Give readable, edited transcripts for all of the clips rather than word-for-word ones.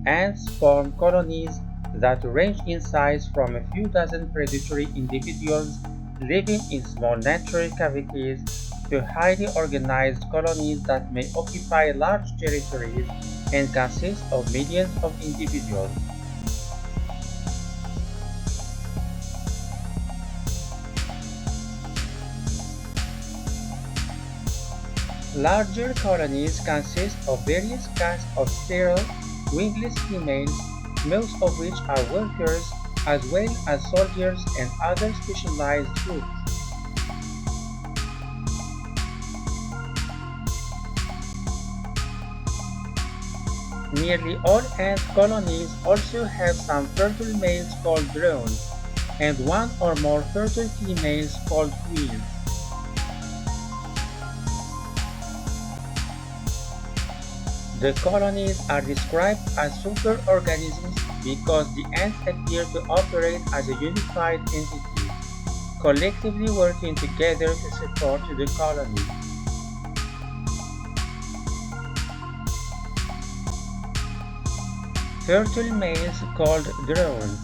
Ants form colonies that range in size from a few dozen predatory individuals living in small natural cavities to highly organized colonies that may occupy large territories and consist of millions of individuals. Larger colonies consist of various castes of sterile, wingless females, most of which are workers, as well as soldiers and other specialized groups. Nearly all ant colonies also have some fertile males called drones, and one or more fertile females called queens. The colonies are described as superorganisms because the ants appear to operate as a unified entity, collectively working together to support the colony. Fertile males called drones.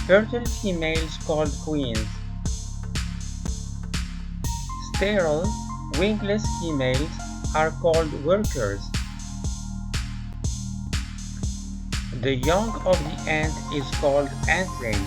Fertile females called queens. Sterile, wingless females are called workers. The young of the ant is called antling.